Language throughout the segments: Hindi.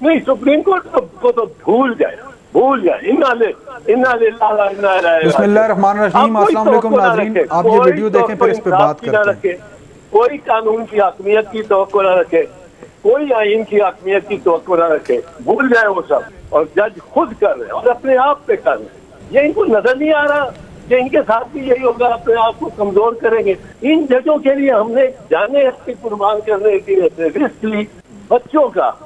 नहीं, सुप्रीम कोर्ट को तो भूल जाए। बिस्मिल्लाहिर्रहमानिर्रहीम। अस्सलाम वालेकुम नाज़रीन, आप ये वीडियो देखें फिर इस पे बात करते हैं। कोई कानून की हकमियत की तवक्को न रखे, कोई आइन की हकमियत की तवक्को न रखे, भूल जाए वो सब। और जज खुद कर रहे हैं और अपने आप पे कर रहे हैं। ये इनको नजर नहीं आ रहा कि इनके साथ भी यही होगा, अपने आप को कमजोर करेंगे। इन जजों के लिए हमने जाने अपनी कुर्बान करने की रिस्क ली। बच्चों का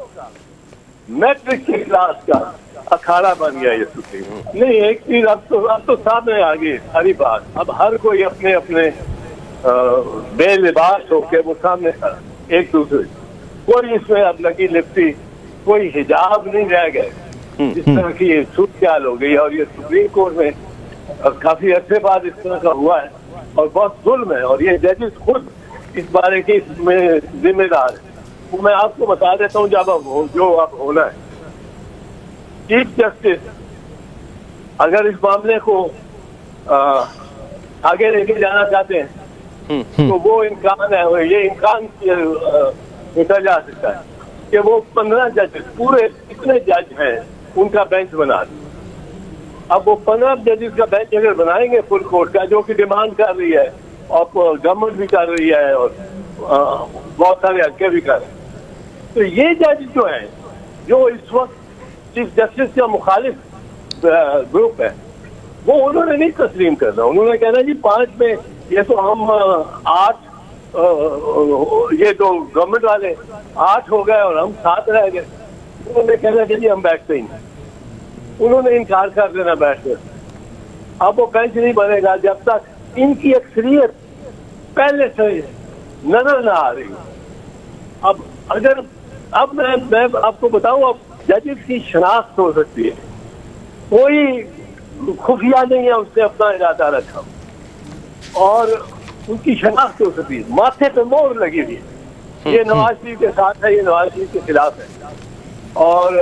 मैट्रिक की क्लास का अखाड़ा बन गया ये सुप्रीम। नहीं, एक चीज अब तो सामने आ गई सारी बात। अब हर कोई अपने अपने बेलिबास होके वो सामने खड़ा, एक दूसरे। कोई इसमें अब लगी लिपटी, कोई हिजाब नहीं रह गए। इस तरह की ये सूरत ख्याल हो गई। और ये सुप्रीम कोर्ट में काफी अर्से बाद इस तरह का हुआ है और बहुत जुल्म है। और ये जजेस खुद इस बारे के इसमें जिम्मेदार है। वो मैं आपको बता देता हूँ जो अब होना है। चीफ जस्टिस अगर इस मामले को आगे लेके जाना चाहते हैं तो वो इम्कान है, ये इम्कान देखा जा सकता है कि वो 15 जजेस, पूरे इतने जज हैं, उनका बेंच बना दें। अब वो 15 जजेस का बेंच अगर बनाएंगे फुल कोर्ट का, जो कि डिमांड कर रही है और गवर्नमेंट भी कर रही है और बहुत सारे हल्के भी कर रहे हैं, तो ये जज जो है, जो इस वक्त चीफ जस्टिस का मुखालिफ ग्रुप है, वो उन्होंने नहीं तस्लीम करना। उन्होंने कहना जी 5 में ये तो हम 8, ये तो गवर्नमेंट वाले 8 हो गए और हम 7 रह गए। उन्होंने कहना कि जी हम बैठते ही नहीं। उन्होंने इनकार कर देना बैठ कर। अब वो बेंच नहीं बनेगा जब तक इनकी अक्सरियत पहले से नजर ना आ रही। अब मैं आपको बताऊं, अब जजेस की शनाख्त हो सकती है, कोई खुफिया नहीं है उसने अपना इरादा रखा और उनकी शनाख्त हो सकती है। माथे पे मोहर लगी हुई है, ये नवाज शरीफ के साथ है, ये नवाज शरीफ के खिलाफ है। और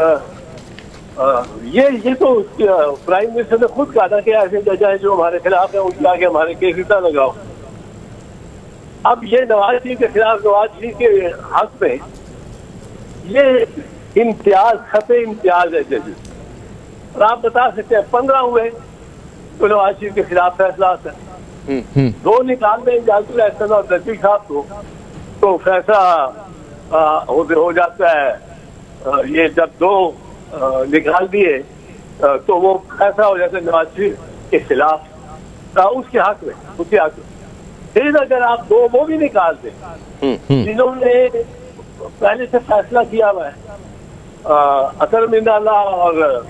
ये तो प्राइम मिनिस्टर ने खुद कहा था कि ऐसे जज हैं जो हमारे खिलाफ है, उनके आगे हमारे केस ना लगाओ। अब ये नवाज शरीफ के खिलाफ, नवाज शरीफ के हक में ये इम्तियाज, खते इम्तियाज है जजेस। और आप बता सकते हैं 15 हुए तो नवाज शरीफ के खिलाफ फैसला आता है। 2 निकाल में इजाजुल एहसन और नजदीक साहब को तो फैसला हो जाता है। ये जब 2 निकाल दिए तो वो फैसला हो जाता है नवाज शरीफ के खिलाफ, उसके हक में, उसके हक में। फिर अगर आप 2 वो भी निकाल दें जिन्होंने पहले से फैसला किया हुआ है, अतर मिनाला और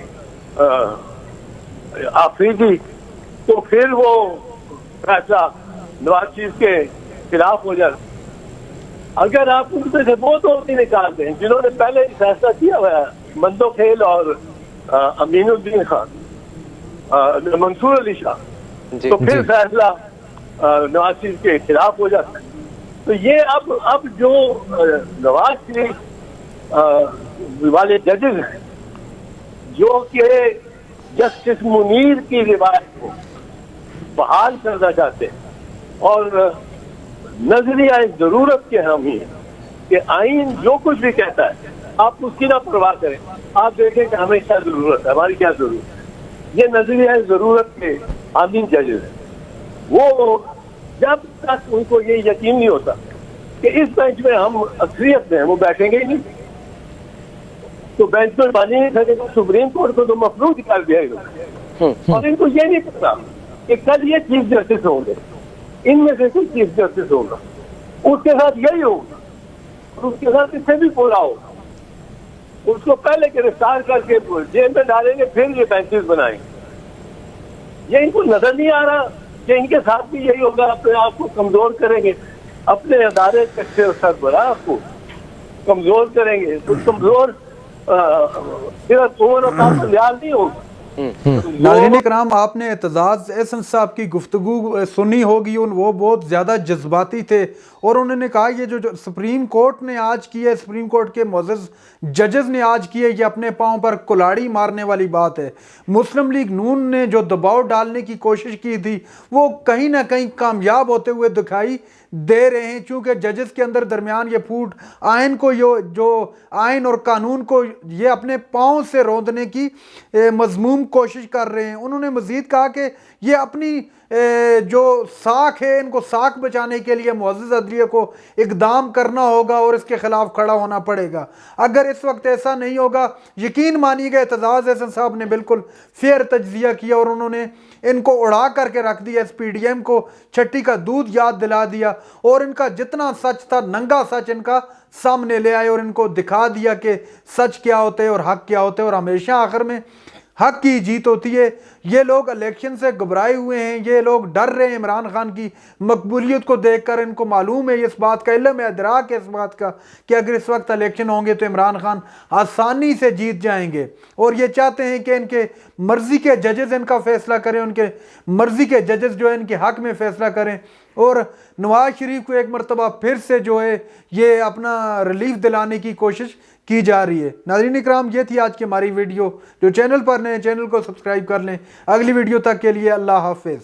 आफरीदी, तो फिर वो फैसला नवाज शरीफ के खिलाफ हो जाए। अगर आप उनमें से वो 2 भी निकाल दें जिन्होंने पहले फैसला किया हुआ है, मंदो खेल और अमीनुद्दीन खान, मंसूर अली शाह, तो फिर फैसला नवाज शरीफ के खिलाफ हो जाता है। तो ये अब जो नवाज शरीफ वाले जजेस हैं जो कि जस्टिस मुनीर की रिवायत को बहाल करना चाहते हैं और नजरिया जरूरत के हामी है कि आइन जो कुछ भी कहता है आप उसकी ना परवाह करें, आप देखें कि हमें क्या जरूरत है, हमारी क्या जरूरत है। ये नजरिया जरूरत के हामी जजेस हैं। वो जब तक उनको ये यकीन नहीं होता कि इस बेंच में हम अक्सरियत में हैं, वो बैठेंगे ही नहीं। तो बेंच पर बनी नहीं सकेगा। सुप्रीम कोर्ट को तो मफरूज कर दिया। और इनको ये नहीं पता कि कल ये चीफ जस्टिस होंगे, इनमें से कोई चीफ जस्टिस होगा, उसके साथ यही होगा और उसके साथ इससे भी पूरा होगा। उसको पहले गिरफ्तार करके जेल में डालेंगे, फिर ये बेंचेस बनाएंगे। ये इनको नजर नहीं आ रहा कि इनके साथ भी यही होगा, अपने आप को कमजोर करेंगे, अपने अदारे कच्चे और सरबराह को कमजोर करेंगे। तो कमजोर सिर्फ उम्र और लिहाज नहीं होगा। नाज़रीन इकराम, आपने एतजाज़ एहसन साहब की गुफ्तगू सुनी होगी। वो बहुत ज़्यादा जज्बाती थे और उन्होंने कहा ये जो सुप्रीम कोर्ट ने आज की है, सुप्रीम कोर्ट के मुअज़्ज़ज़ जजेस ने आज की है, ये अपने पाँव पर कुल्हाड़ी मारने वाली बात है। मुस्लिम लीग नून ने जो दबाव डालने की कोशिश की थी वो कहीं ना कहीं कामयाब होते हुए दिखाई दे रहे हैं, चूंकि जजेस के अंदर दरमियान ये फूट आइन को जो आइन और कानून को ये अपने पाँव से रौंदने की मजमूम कोशिश कर रहे हैं। उन्होंने मजीद कहा कि ये अपनी जो साख है, इनको साख बचाने के लिए मुअज़्ज़िज़ अदलिया को इक़दाम करना होगा और इसके ख़िलाफ़ खड़ा होना पड़ेगा। अगर इस वक्त ऐसा नहीं होगा, यकीन मानिएगा एतजाज़ एहसन साहब ने बिल्कुल फेयर तज्ज़िया किया और उन्होंने इनको उड़ा करके रख दिया। SPDM को छट्टी का दूध याद दिला दिया और इनका जितना सच था, नंगा सच इनका सामने ले आए और इनको दिखा दिया कि सच क्या होते हैं और हक क्या होते हैं। और हमेशा आखिर में हक की जीत होती है। ये लोग इलेक्शन से घबराए हुए हैं, ये लोग डर रहे हैं इमरान खान की मकबूलियत को देखकर। इनको मालूम है, इस बात का इल्म है, इदराक है इस बात का कि अगर इस वक्त इलेक्शन होंगे तो इमरान खान आसानी से जीत जाएंगे। और ये चाहते हैं कि इनके मर्जी के जजेस इनका फैसला करें, उनके मर्जी के जजेस जो है इनके हक में फैसला करें। और नवाज शरीफ को एक मरतबा फिर से जो है ये अपना रिलीफ दिलाने की कोशिश की जा रही है। नाज़रीन इकराम, ये थी आज की हमारी वीडियो। जो चैनल पर नए, चैनल को सब्सक्राइब कर लें। अगली वीडियो तक के लिए अल्लाह हाफिज़।